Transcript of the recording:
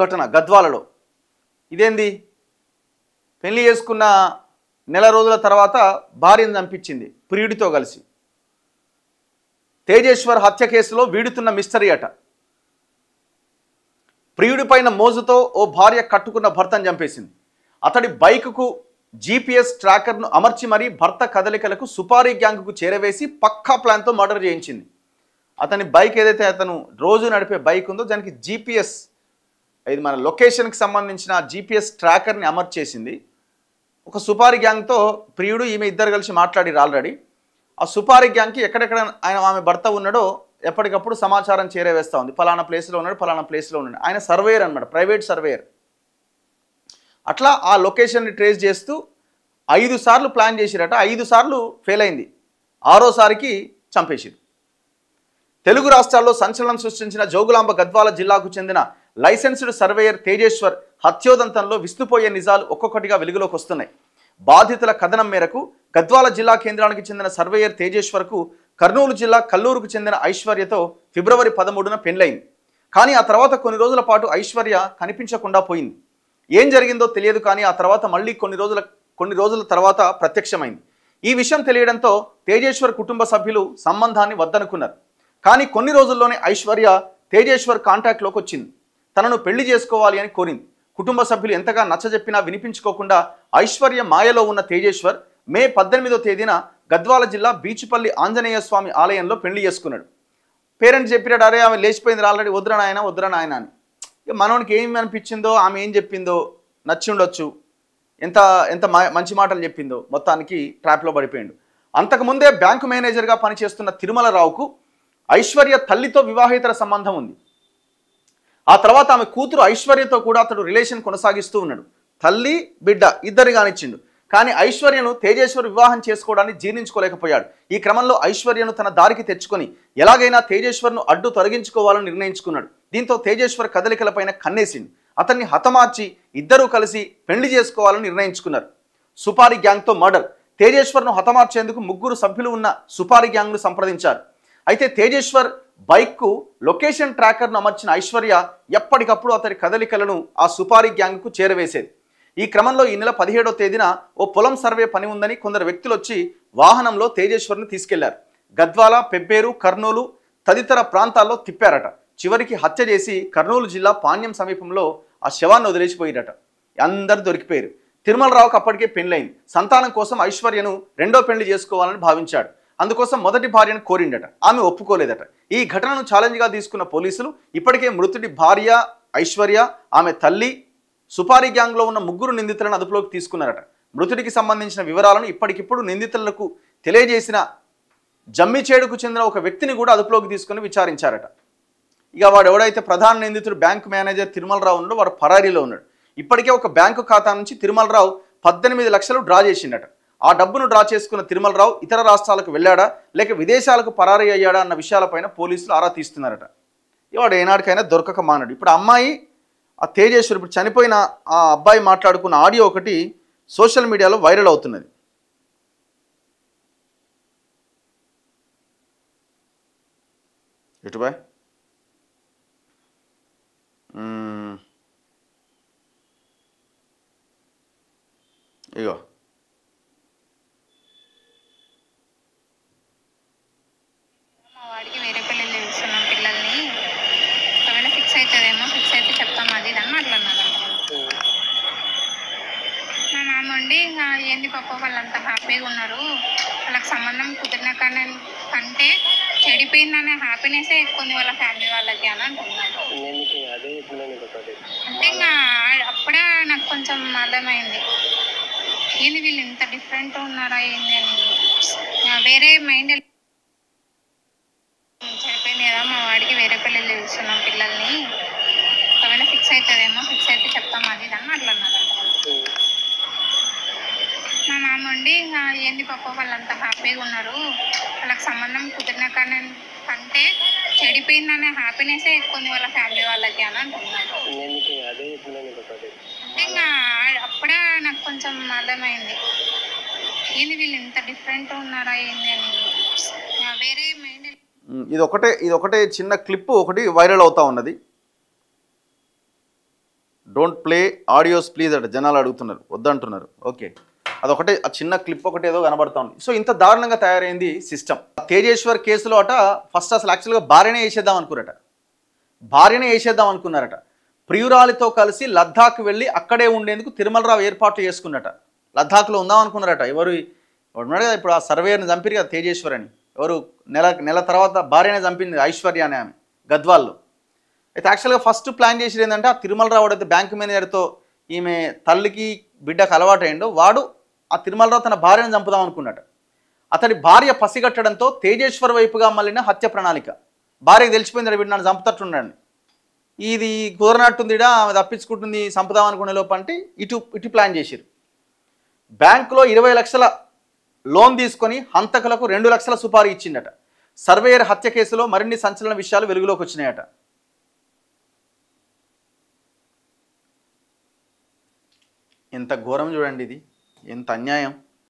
ఘటన గద్వాలలో. ఇదేంది, పెళ్లి చేసుకున్న నెల రోజుల తర్వాత భార్యను చంపించింది ప్రియుడితో కలిసి. తేజేశ్వర్ హత్య కేసులో వీడుతున్న మిస్టరీ అట. ప్రియుడిపైన మోజుతో ఓ భార్య కట్టుకున్న భర్తను చంపేసింది. అతడి బైకుకు జీపీఎస్ ట్రాకర్ను అమర్చి మరీ భర్త కదలికలకు సుపారీ గ్యాంగ్కు చేరవేసి పక్కా ప్లాన్తో మర్డర్ చేయించింది. అతని బైక్ ఏదైతే అతను రోజు నడిపే బైక్ ఉందో దానికి జీపీఎస్, ఇది మన లొకేషన్కి సంబంధించిన జీపీఎస్ ట్రాకర్ని అమర్చేసింది. ఒక సుపారీ గ్యాంగ్తో ప్రియుడు ఈమె ఇద్దరు కలిసి మాట్లాడిరు ఆల్రెడీ. ఆ సుపారీ గ్యాంగ్కి ఎక్కడెక్కడ ఆమె భర్త ఉన్నాడో ఎప్పటికప్పుడు సమాచారం చేరవేస్తూ ఉంది. ఫలానా ప్లేస్లో ఉన్నాడు, ఫలానా ప్లేస్లో ఉన్నాడు. ఆయన సర్వేయర్ అనమాట, ప్రైవేట్ సర్వేయర్. అట్లా ఆ లొకేషన్ని ట్రేస్ చేస్తూ 5 సార్లు ప్లాన్ చేసిరట. 5 సార్లు ఫెయిల్ అయింది, 6వసారికి చంపేసిరు. తెలుగు రాష్ట్రాల్లో సంచలనం సృష్టించిన జోగులాంబ గద్వాల జిల్లాకు చెందిన లైసెన్స్డ్ సర్వేయర్ తేజేశ్వర్ హత్యోదంతంలో విస్తుపోయే నిజాలు ఒక్కొక్కటిగా వెలుగులోకి వస్తున్నాయి. బాధితుల కథనం మేరకు గద్వాల జిల్లా కేంద్రానికి చెందిన సర్వేయర్ తేజేశ్వర్కు కర్నూలు జిల్లా కల్లూరుకు చెందిన ఐశ్వర్యతో ఫిబ్రవరి 13న పెళ్లైంది. కానీ ఆ తర్వాత కొన్ని రోజుల పాటు ఐశ్వర్య కనిపించకుండా పోయింది. ఏం జరిగిందో తెలియదు, కానీ ఆ తర్వాత మళ్ళీ కొన్ని రోజుల తర్వాత ప్రత్యక్షమైంది. ఈ విషయం తెలియడంతో తేజేశ్వర్ కుటుంబ సభ్యులు సంబంధాన్ని వద్దనుకున్నారు. కానీ కొన్ని రోజుల్లోనే ఐశ్వర్య తేజేశ్వర్ కాంటాక్ట్లోకి వచ్చింది. తనను పెళ్లి చేసుకోవాలి అని కోరింది. కుటుంబ సభ్యులు ఎంతగా నచ్చజెప్పినా వినిపించుకోకుండా ఐశ్వర్య మాయలో ఉన్న తేజేశ్వర్ మే 18వ తేదీన గద్వాల జిల్లా బీచుపల్లి ఆంజనేయ స్వామి ఆలయంలో పెళ్లి చేసుకున్నాడు. పేరెంట్స్ చెప్పినాడు, అరే ఆమె లేచిపోయింది ఆల్రెడీ, వద్దురా నాయన అని. ఇక మనోనికి ఏమి అనిపించిందో, ఆమె ఏం చెప్పిందో నచ్చి ఉండొచ్చు, ఎంత మంచి మాటలు చెప్పిందో మొత్తానికి ట్రాప్లో పడిపోయాడు. అంతకుముందే బ్యాంకు మేనేజర్గా పనిచేస్తున్న తిరుమలరావుకు ఐశ్వర్య తల్లితో వివాహేతర సంబంధం ఉంది. ఆ తర్వాత ఆమె కూతురు ఐశ్వర్యతో కూడా అతడు రిలేషన్ కొనసాగిస్తూ ఉన్నాడు. తల్లి బిడ్డ ఇద్దరు కానిచ్చిండు. కానీ ఐశ్వర్యను తేజేశ్వర్ వివాహం చేసుకోవడాన్ని జీర్ణించుకోలేకపోయాడు. ఈ క్రమంలో ఐశ్వర్యను తన దారికి తెచ్చుకొని ఎలాగైనా తేజేశ్వర్ను అడ్డు తొలగించుకోవాలని నిర్ణయించుకున్నాడు. దీంతో తేజేశ్వర్ కదలికలపైన కన్నేసిండు. అతన్ని హతమార్చి ఇద్దరూ కలిసి పెళ్లి చేసుకోవాలని నిర్ణయించుకున్నారు. సుపారీ గ్యాంగ్తో మర్డర్. తేజేశ్వర్ను హతమార్చేందుకు 3 సభ్యులు ఉన్న సుపారీ గ్యాంగ్ను సంప్రదించారు. అయితే తేజేశ్వర్ బైక్కు లొకేషన్ ట్రాకర్ను అమర్చిన ఐశ్వర్య ఎప్పటికప్పుడు అతడి కదలికలను ఆ సుపారీ గ్యాంగ్కు చేరవేసేది. ఈ క్రమంలో ఈ నెల 17వ తేదీన ఓ పొలం సర్వే పని ఉందని కొందరు వ్యక్తులు వచ్చి వాహనంలో తేజేశ్వర్ని తీసుకెళ్లారు. గద్వాల, పెబ్బేరు, కర్నూలు తదితర ప్రాంతాల్లో తిప్పారట. చివరికి హత్య చేసి కర్నూలు జిల్లా పాణ్యం సమీపంలో ఆ శవాన్ని వదిలేసిపోయారట. అందరు దొరికిపోయారు. తిరుమలరావుకు అప్పటికే పెళ్లైంది. సంతానం కోసం ఐశ్వర్యను 2వ పెళ్లి చేసుకోవాలని భావించాడు. అందుకోసం మొదటి భార్యను కోరిండట. ఆమె ఒప్పుకోలేదట. ఈ ఘటనను ఛాలెంజ్గా తీసుకున్న పోలీసులు ఇప్పటికే మృతుడి భార్య ఐశ్వర్య, ఆమె తల్లి, సుపారీ గ్యాంగ్లో ఉన్న 3 నిందితులను అదుపులోకి తీసుకున్నారట. మృతుడికి సంబంధించిన వివరాలను ఇప్పటికిప్పుడు నిందితులకు తెలియజేసిన జమ్మిచేడుకు చెందిన ఒక వ్యక్తిని కూడా అదుపులోకి తీసుకుని విచారించారట. ఇక వాడు ఎవడైతే ప్రధాన నిందితుడు బ్యాంకు మేనేజర్ తిరుమలరావు ఉన్నాడో వాడు పరారీలో ఉన్నాడు. ఇప్పటికే ఒక బ్యాంకు ఖాతా నుంచి తిరుమలరావు 18 లక్షలు డ్రా చేసిండట. ఆ డబ్బును డ్రా చేసుకున్న తిరుమలరావు ఇతర రాష్ట్రాలకు వెళ్ళాడా లేక విదేశాలకు పరారీ అయ్యాడా అన్న విషయాలపైన పోలీసులు ఆరా తీస్తున్నారట. వాడు ఏనాడికైనా దొరకక మానడు. ఇప్పుడు అమ్మాయి ఆ తేజేశ్వర్, ఇప్పుడు చనిపోయిన ఆ అబ్బాయి మాట్లాడుకున్న ఆడియో ఒకటి సోషల్ మీడియాలో వైరల్ అవుతున్నది. ఎటు బాయ్ ఇగో వాడికి వేరే పెళ్ళిళ్ళు చూస్తున్నాం పిల్లల్ని, ఒకవేళ ఫిక్స్ అవుతుందేమో, ఫిక్స్ అయితే చెప్తాం అది ఇది అని మాట్లాడినారు. మా మామ ఉండి ఏంది పాప వాళ్ళంతా హ్యాపీగా ఉన్నారు, వాళ్ళకి సంబంధం కుదిరిన కంటే చెడిపోయిందనే హ్యాపీనెస్ ఎక్కువ ఉంది వాళ్ళ ఫ్యామిలీ వాళ్ళకి అని అంటున్నారు. అంటే ఇంకా అప్పుడే నాకు కొంచెం అర్థమైంది, ఏంది వీళ్ళు ఇంత డిఫరెంట్ ఉన్నారా ఏంది అని. వేరే మైండ్ సరిపోయింది కదా, మా వాడికి వేరే పెళ్ళిళ్ళు చూస్తున్నాం పిల్లల్ని, ఒకవేళ ఫిక్స్ అవుతుందేమో, ఫిక్స్ అయితే చెప్తాం అది ఇది అని మాట్లాడినారు. మా మామ ఉండి ఏంది పాప వాళ్ళంతా హ్యాపీగా ఉన్నారు, వాళ్ళకి సంబంధం కుదిరిన కంటే చెడిపోయిందనే హ్యాపీనెస్ ఎక్కువ ఉంది వాళ్ళ ఫ్యామిలీ వాళ్ళకి అని అంటున్నారు. అంటే ఇంకా అప్పుడే నాకు కొంచెం అర్థమైంది, ఏంది వీళ్ళు ఇంత డిఫరెంట్ ఉన్నారా ఏంది అని. వేరే మైండ్ ఇది ఒకటే చిన్న క్లిప్ ఒకటి వైరల్ అవుతా ఉన్నది. డోంట్ ప్లే ఆడియోస్ ప్లీజ్ అట జనాలు అడుగుతున్నారు, వద్దంటున్నారు. ఓకే, అదొకటే, ఆ చిన్న క్లిప్ ఒకటి ఏదో కనబడతా ఉంది. సో ఇంత దారుణంగా తయారైంది సిస్టమ్. తేజేశ్వర్ కేసులో అట ఫస్ట్ అసలు యాక్చువల్గా భార్యనే వేసేద్దాం అనుకున్నారట, భార్యనే వేసేద్దాం అనుకున్నారట. ప్రియురాలితో కలిసి లద్దాఖ్ వెళ్ళి అక్కడే ఉండేందుకు తిరుమలరావు ఏర్పాట్లు చేసుకున్నట. లద్దాఖ్లో ఉందాం అనుకున్నారట. ఎవరు ఉన్నాడు కదా ఇప్పుడు ఆ సర్వేయర్ని చంపిరు కదా తేజేశ్వర్ అని, ఎవరు నెల తర్వాత భార్యనే చంపింది ఐశ్వర్య అనే ఆమె గద్వాల్లో. అయితే యాక్చువల్గా ఫస్ట్ ప్లాన్ చేసేది ఏంటంటే ఆ తిరుమలరావు అయితే బ్యాంక్ మేనేజర్తో ఈమె తల్లికి బిడ్డకు అలవాటు అయ్యిండో వాడు ఆ తిరుమలరావు తన భార్యను చంపుదాం అనుకున్నట. అతడి భార్య పసిగట్టడంతో తేజేశ్వర్ వైపుగా మళ్ళిన హత్య ప్రణాళిక. భార్యకు తెలిసిపోయింది వీడు నన్ను చంపుతట్టున్నాడు, ఇది కుదరనట్టుందిడా, ఆమె తప్పించుకుంటుంది, చంపుదాం అనుకునే లోపు అంటే ఇటు ప్లాన్ చేసిరు. బ్యాంకులో 20 లక్షల లోన్ తీసుకొని హంతకులకు 2 లక్షల సుపారీ ఇచ్చిందట. సర్వేయర్ హత్య కేసులో మరిన్ని సంచలన విషయాలు వెలుగులోకి వచ్చినాయట. ఎంత ఘోరం చూడండి, ఇది ఎంత అన్యాయం.